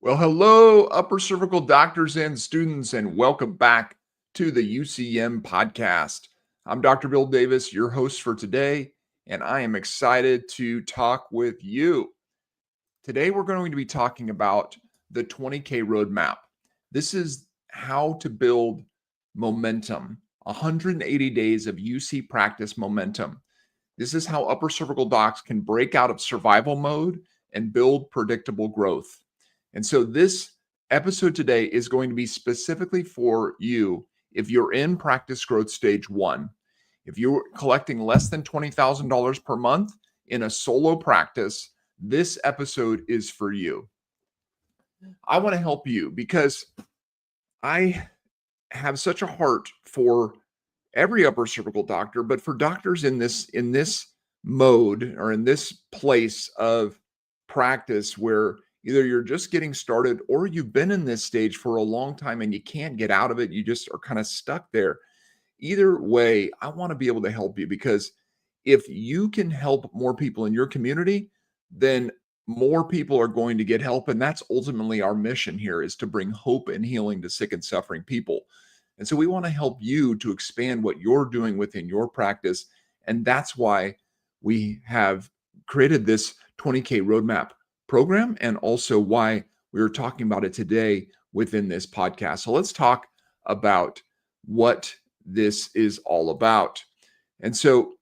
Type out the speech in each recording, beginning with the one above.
Well, hello, upper cervical doctors and students, and welcome back to the UCM podcast. I'm Dr. Bill Davis, your host for today, and I am excited to talk with you. Today, we're going to be talking about the 20K roadmap. This is how to build momentum, 180 days of UC practice momentum. This is how upper cervical docs can break out of survival mode and build predictable growth. And so this episode today is going to be specifically for you if you're in practice growth stage 1. If you're collecting less than $20,000 per month in a solo practice, this episode is for you. I want to help you because I have such a heart for every upper cervical doctor, but for doctors in this mode or in this place of practice where either you're just getting started or you've been in this stage for a long time and you can't get out of it, you just are kind of stuck there. Either way, I want to be able to help you because if you can help more people in your community, then more people are going to get help. And that's ultimately our mission here, is to bring hope and healing to sick and suffering people. And so we want to help you to expand what you're doing within your practice. And that's why we have created this 20K roadmap program, and also why we are talking about it today within this podcast. So let's talk about what this is all about. And so,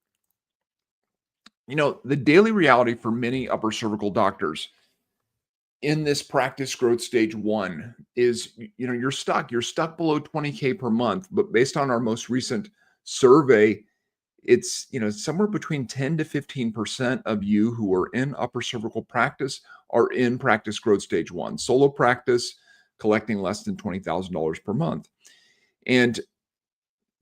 the daily reality for many upper cervical doctors in this practice growth stage 1 is, you're stuck below 20K per month. But based on our most recent survey, it's, somewhere between 10 to 15% of you who are in upper cervical practice are in practice growth stage 1, solo practice, collecting less than $20,000 per month. And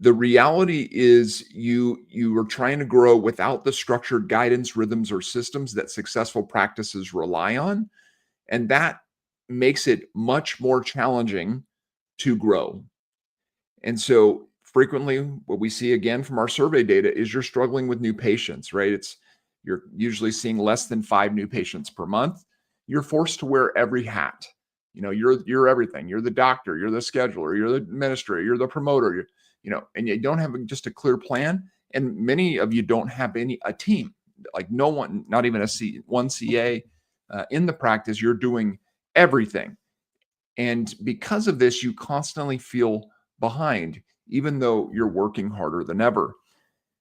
the reality is you are trying to grow without the structured guidance, rhythms, or systems that successful practices rely on. And that makes it much more challenging to grow. And so frequently what we see again from our survey data is you're struggling with new patients, right? You're usually seeing less than 5 new patients per month. You're forced to wear every hat. You're everything. You're the doctor, you're the scheduler, you're the administrator, you're the promoter, and you don't have just a clear plan. And many of you don't have a team, like no one, not even one CA in the practice. You're doing everything. And because of this, you constantly feel behind, even though you're working harder than ever.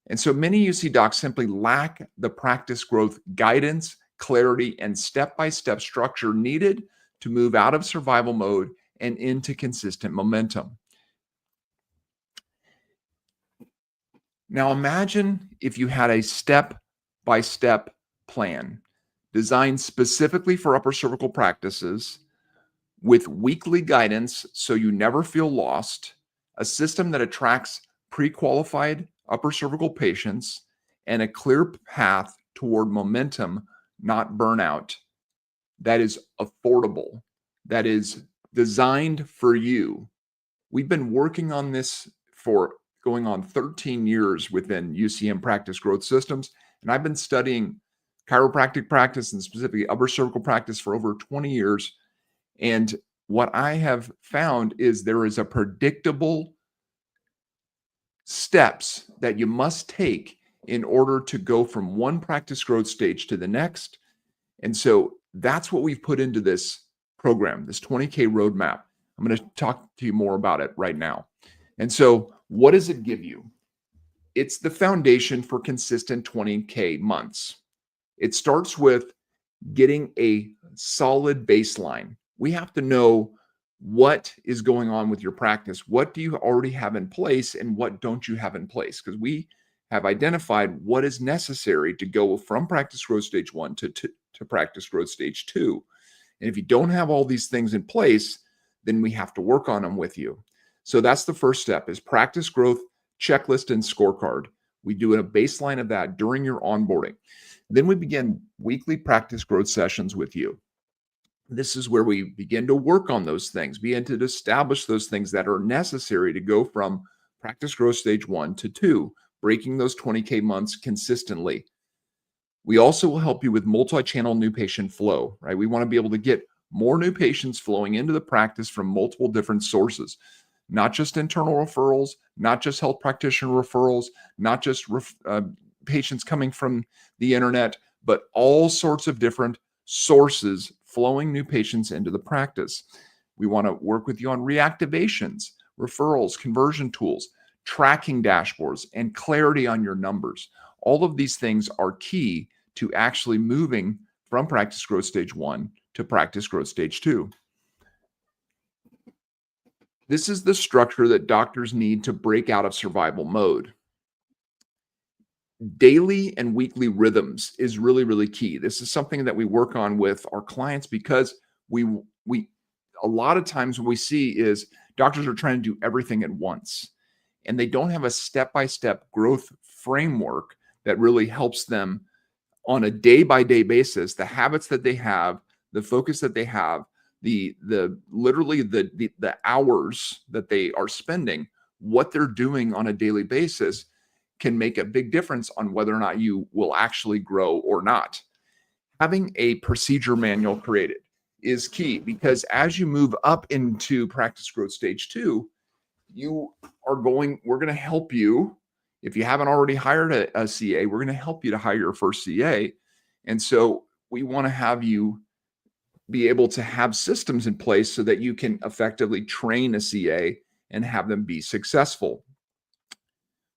And so many UC docs simply lack the practice growth guidance, clarity, and step-by-step structure needed to move out of survival mode and into consistent momentum. Now imagine if you had a step-by-step plan designed specifically for upper cervical practices, with weekly guidance so you never feel lost, a system that attracts pre-qualified upper cervical patients, and a clear path toward momentum, not burnout, that is affordable, that is designed for you. We've been working on this for going on 13 years within UCM Practice Growth Systems, and I've been studying chiropractic practice and specifically upper cervical practice for over 20 years. And what I have found is there is a predictable steps that you must take in order to go from one practice growth stage to the next. And so that's what we've put into this program, this 20K roadmap. I'm going to talk to you more about it right now. And so what does it give you? It's the foundation for consistent 20K months. It starts with getting a solid baseline. We have to know what is going on with your practice. What do you already have in place and what don't you have in place? Because we have identified what is necessary to go from practice growth stage 1 to practice growth stage 2. And if you don't have all these things in place, then we have to work on them with you. So that's the first step, is practice growth checklist and scorecard. We do a baseline of that during your onboarding. Then we begin weekly practice growth sessions with you. This is where we begin to work on those things, begin to establish those things that are necessary to go from practice growth stage 1 to 2, breaking those 20K months consistently. We also will help you with multi-channel new patient flow, right? We want to be able to get more new patients flowing into the practice from multiple different sources, not just internal referrals, not just health practitioner referrals, not just patients coming from the internet, but all sorts of different sources flowing new patients into the practice. We want to work with you on reactivations, referrals, conversion tools, tracking dashboards, and clarity on your numbers. All of these things are key to actually moving from practice growth stage 1 to practice growth stage 2. This is the structure that doctors need to break out of survival mode. Daily and weekly rhythms is really, really key. This is something that we work on with our clients because we a lot of times what we see is doctors are trying to do everything at once, and they don't have a step-by-step growth framework that really helps them on a day-by-day basis. The habits that they have, the focus that they have, the literally the hours that they are spending, what they're doing on a daily basis can make a big difference on whether or not you will actually grow or not. Having a procedure manual created is key, because as you move up into practice growth stage 2, we're going to help you. If you haven't already hired a CA, we're going to help you to hire your first CA. And so we want to have you be able to have systems in place so that you can effectively train a CA and have them be successful.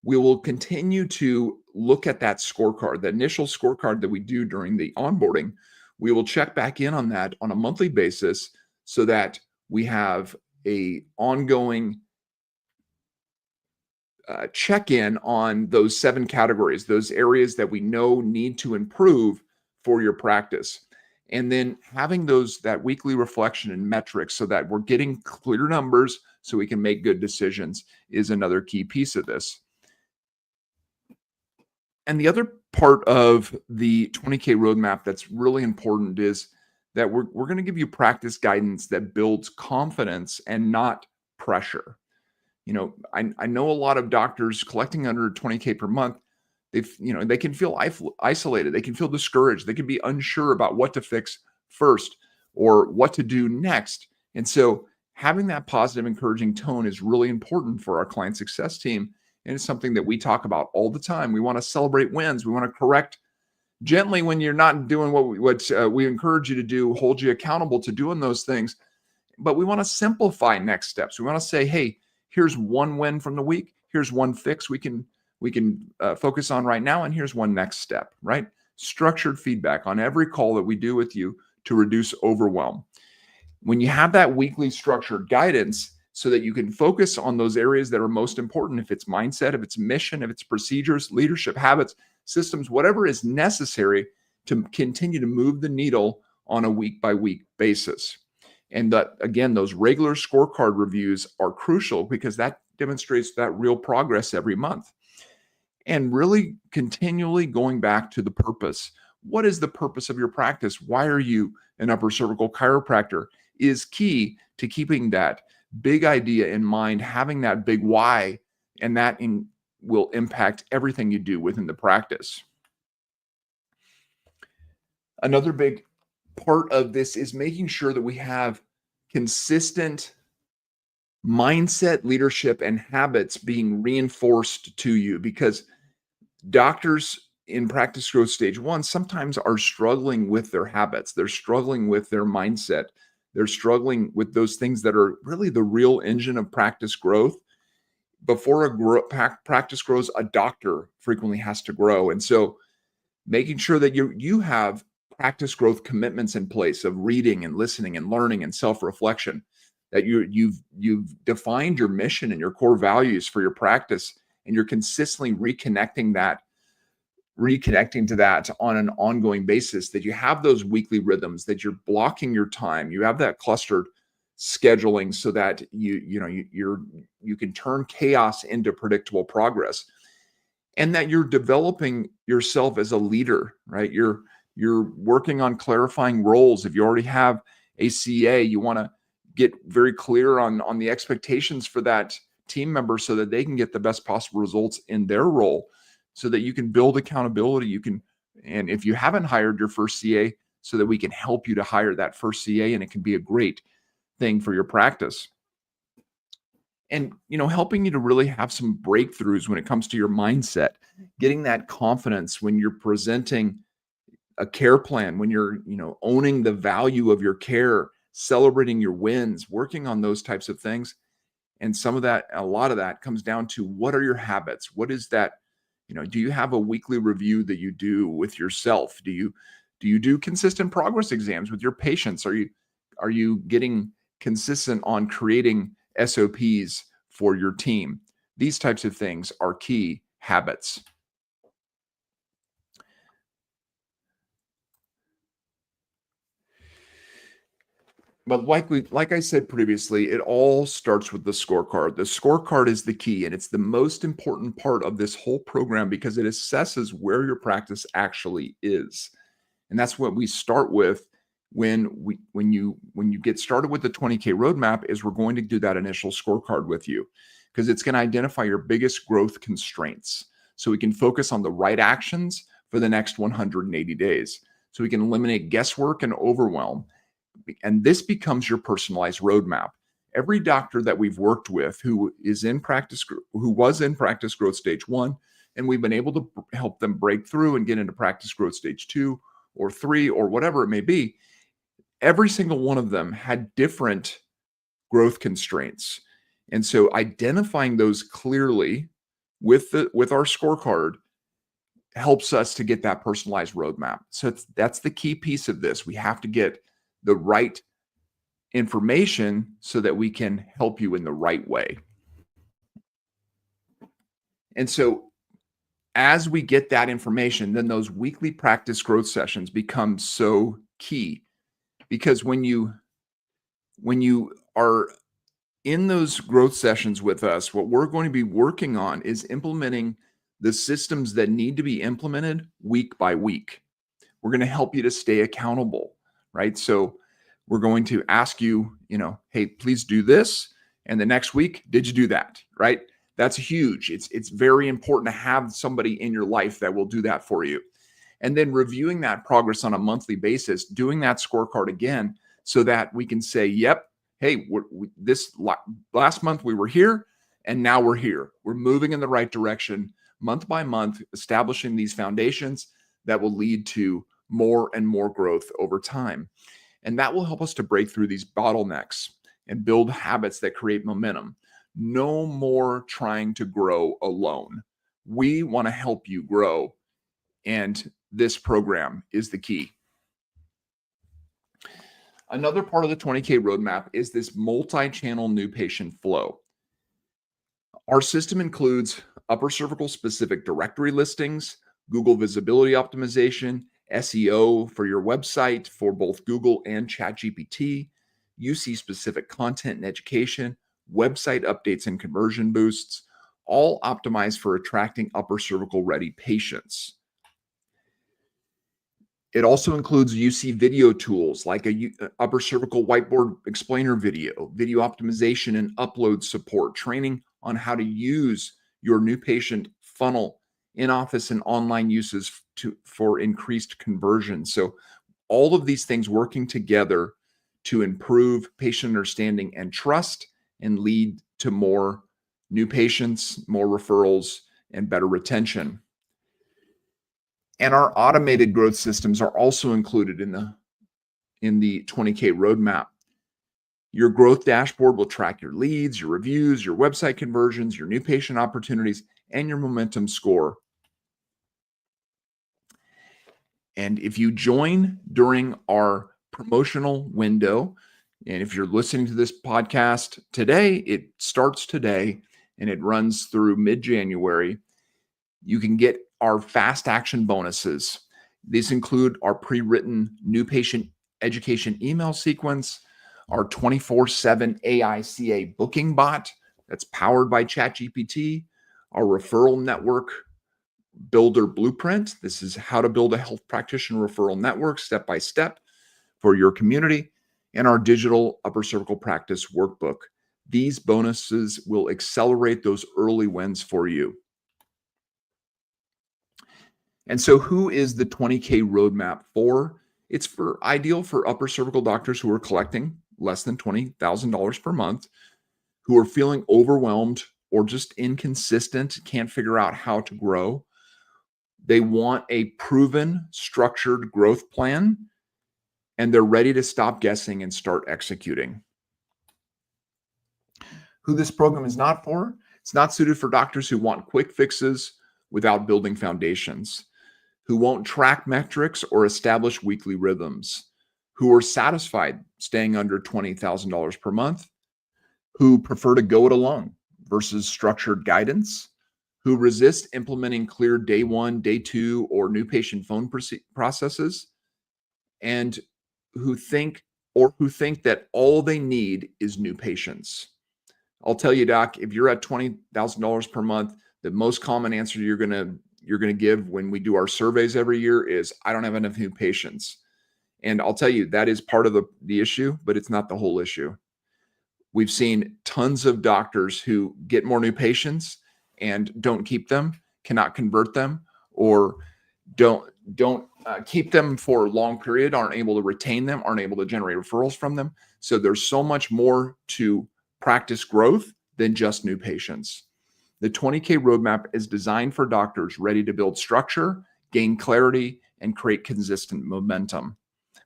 We will continue to look at that scorecard, the initial scorecard that we do during the onboarding. We will check back in on that on a monthly basis so that we have a ongoing check-in on those 7 categories, those areas that we know need to improve for your practice. And then having that weekly reflection and metrics so that we're getting clear numbers so we can make good decisions is another key piece of this. And the other part of the 20K roadmap that's really important is that we're going to give you practice guidance that builds confidence and not pressure. I know a lot of doctors collecting under 20K per month, they can feel isolated. They can feel discouraged. They can be unsure about what to fix first or what to do next. And so having that positive, encouraging tone is really important for our client success team. And it's something that we talk about all the time. We want to celebrate wins. We want to correct gently when you're not doing what we encourage you to do, hold you accountable to doing those things. But we want to simplify next steps. We want to say, hey, here's one win from the week. Here's one fix we can focus on right now. And here's one next step, right? Structured feedback on every call that we do with you to reduce overwhelm. When you have that weekly structured guidance so that you can focus on those areas that are most important, if it's mindset, if it's mission, if it's procedures, leadership, habits, systems, whatever is necessary to continue to move the needle on a week-by-week basis. And that, again, those regular scorecard reviews are crucial because that demonstrates that real progress every month. And really continually going back to the purpose. What is the purpose of your practice? Why are you an upper cervical chiropractor? Is key to keeping that big idea in mind, having that big why, and that will impact everything you do within the practice. Another big part of this is making sure that we have consistent mindset, leadership, and habits being reinforced to you, because doctors in practice growth stage 1 sometimes are struggling with their habits. They're struggling with their mindset. They're struggling with those things that are really the real engine of practice growth. Before practice grows, a doctor frequently has to grow. And so making sure that you have practice growth commitments in place of reading and listening and learning and self-reflection, that you've defined your mission and your core values for your practice, and you're consistently reconnecting to that on an ongoing basis, that you have those weekly rhythms, that you're blocking your time, you have that clustered scheduling so that you can turn chaos into predictable progress, and that you're developing yourself as a leader, right? You're working on clarifying roles. If you already have a CA, you want to get very clear on the expectations for that team member so that they can get the best possible results in their role, so that you can build accountability. And if you haven't hired your first CA, so that we can help you to hire that first CA, and it can be a great thing for your practice. And, helping you to really have some breakthroughs when it comes to your mindset, getting that confidence when you're presenting a care plan, when you're, owning the value of your care, celebrating your wins, working on those types of things. And a lot of that comes down to, what are your habits? What is that? Do you have a weekly review that you do with yourself? Do you do consistent progress exams with your patients? Are you getting consistent on creating SOPs for your team? These types of things are key habits. But like I said previously, it all starts with the scorecard. The scorecard is the key, and it's the most important part of this whole program because it assesses where your practice actually is. And that's what we start with when you get started with the 20K roadmap. Is we're going to do that initial scorecard with you, because it's going to identify your biggest growth constraints, so we can focus on the right actions for the next 180 days, so we can eliminate guesswork and overwhelm. And this becomes your personalized roadmap. Every doctor that we've worked with who was in practice growth stage 1, and we've been able to help them break through and get into practice growth stage 2 or 3 or whatever it may be, every single one of them had different growth constraints. And so identifying those clearly with our scorecard helps us to get that personalized roadmap. So that's the key piece of this. We have to get the right information so that we can help you in the right way. And so as we get that information, then those weekly practice growth sessions become so key, because when you are in those growth sessions with us, what we're going to be working on is implementing the systems that need to be implemented week by week. We're going to help you to stay accountable, right? So we're going to ask you, hey, please do this. And the next week, did you do that, right? That's huge. It's very important to have somebody in your life that will do that for you. And then reviewing that progress on a monthly basis, doing that scorecard again, so that we can say, yep, hey, this last month we were here, and now we're here. We're moving in the right direction month by month, establishing these foundations that will lead to more and more growth over time. And that will help us to break through these bottlenecks and build habits that create momentum. No more trying to grow alone. We want to help you grow, and this program is the key. Another part of the 20K roadmap is this multi-channel new patient flow. Our system includes upper cervical specific directory listings, Google visibility optimization, SEO for your website for both Google and ChatGPT, UC specific content and education, website updates and conversion boosts, all optimized for attracting upper cervical ready patients. It also includes UC video tools like a upper cervical whiteboard explainer video optimization and upload support, training on how to use your new patient funnel in office and online uses for increased conversion. So all of these things working together to improve patient understanding and trust, and lead to more new patients, more referrals, and better retention. And our automated growth systems are also included in the 20K roadmap. Your growth dashboard will track your leads, your reviews, your website conversions, your new patient opportunities, and your momentum score. And if you join during our promotional window, and if you're listening to this podcast today, it starts today and it runs through mid-January, you can get our fast action bonuses. These include our pre-written new patient education email sequence, our 24/7 AICA booking bot that's powered by ChatGPT, our referral network builder blueprint. This is how to build a health practitioner referral network step by step for your community, and our digital upper cervical practice workbook. These bonuses will accelerate those early wins for you. And so who is the 20K roadmap for? It's for ideal for upper cervical doctors who are collecting less than $20,000 per month, who are feeling overwhelmed or just inconsistent, can't figure out how to grow. They want a proven, structured growth plan, and they're ready to stop guessing and start executing. Who this program is not for, it's not suited for doctors who want quick fixes without building foundations, who won't track metrics or establish weekly rhythms, who are satisfied staying under $20,000 per month, who prefer to go it alone versus structured guidance, who resist implementing clear day one, day two, or new patient phone processes, and who think that all they need is new patients. I'll tell you, Doc, if you're at $20,000 per month, the most common answer you're gonna give when we do our surveys every year is, I don't have enough new patients. And I'll tell you, that is part of the issue, but it's not the whole issue. We've seen tons of doctors who get more new patients and don't keep them, cannot convert them, or don't keep them for a long period, aren't able to retain them, aren't able to generate referrals from them. So there's so much more to practice growth than just new patients. The 20K roadmap is designed for doctors ready to build structure, gain clarity, and create consistent momentum.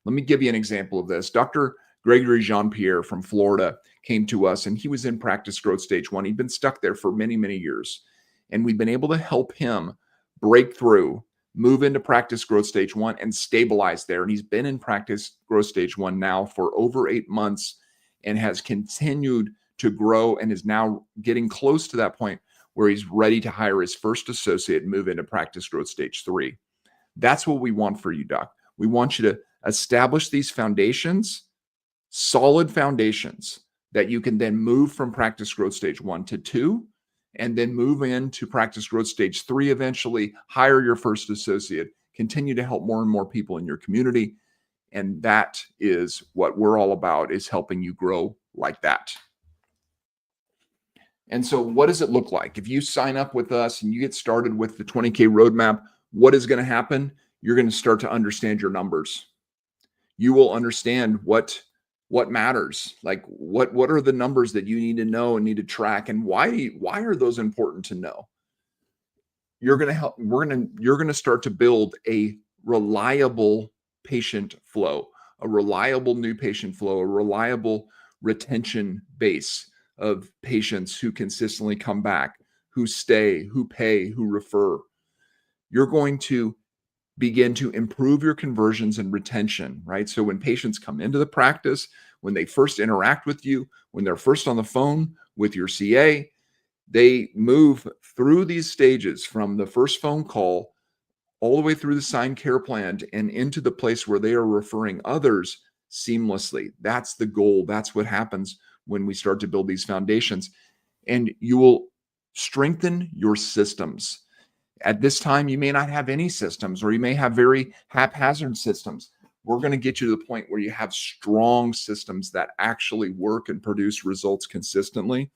Let me give you an example of this. Dr. Gregory Jean-Pierre from Florida came to us, and he was in practice growth stage 1. He'd been stuck there for many, many years. And we've been able to help him break through, move into practice growth stage 1, and stabilize there. And he's been in practice growth stage 1 now for over 8 months and has continued to grow and is now getting close to that point where he's ready to hire his first associate and move into practice growth stage 3. That's what we want for you, Doc. We want you to establish these foundations, solid foundations, that you can then move from practice growth stage 1 to 2, and then move into practice growth stage 3 eventually, hire your first associate, continue to help more and more people in your community. And that is what we're all about, is helping you grow like that. And so what does it look like? If you sign up with us and you get started with the 20K roadmap, what is going to happen? You're going to start to understand your numbers. You will understand what matters. Like what are the numbers that you need to know and need to track, and why are those important to know? You're going to start to build a reliable patient flow, a reliable new patient flow, a reliable retention base of patients who consistently come back, who stay, who pay, who refer. You're going to begin to improve your conversions and retention, right? So when patients come into the practice, when they first interact with you, when they're first on the phone with your CA, they move through these stages from the first phone call all the way through the signed care plan and into the place where they are referring others seamlessly. That's the goal. That's what happens when we start to build these foundations. And you will strengthen your systems. At this time, you may not have any systems, or you may have very haphazard systems. We're going to get you to the point where you have strong systems that actually work and produce results consistently.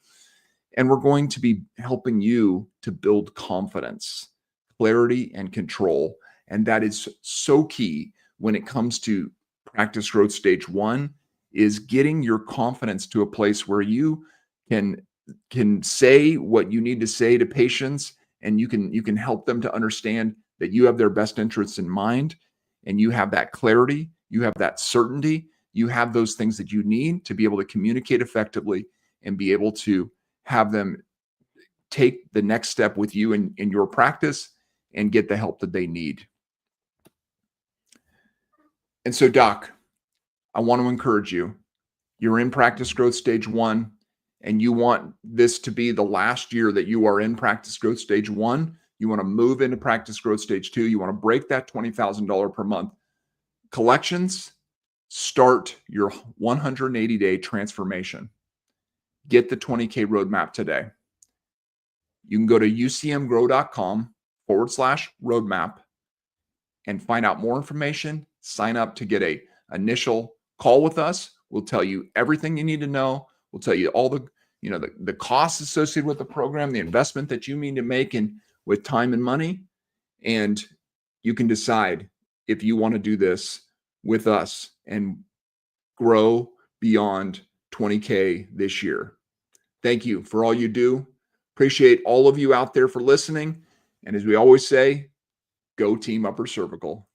And we're going to be helping you to build confidence, clarity, and control. And that is so key when it comes to practice growth stage 1, is getting your confidence to a place where you can say what you need to say to patients, and you can help them to understand that you have their best interests in mind, and you have that clarity, you have that certainty, you have those things that you need to be able to communicate effectively and be able to have them take the next step with you in your practice and get the help that they need. And so, Doc, I want to encourage you. You're in practice growth stage 1, and you want this to be the last year that you are in practice growth stage 1. You want to move into practice growth stage 2. You want to break that $20,000 per month collections. Start your 180-day transformation. Get the 20K roadmap today. You can go to ucmgrow.com/roadmap and find out more information. Sign up to get a initial call with us. We'll tell you everything you need to know. We'll tell you all the costs associated with the program, the investment that you need to make in with time and money, and you can decide if you want to do this with us and grow beyond 20K this year. Thank you for all you do. Appreciate all of you out there for listening. And as we always say, go Team Upper Cervical.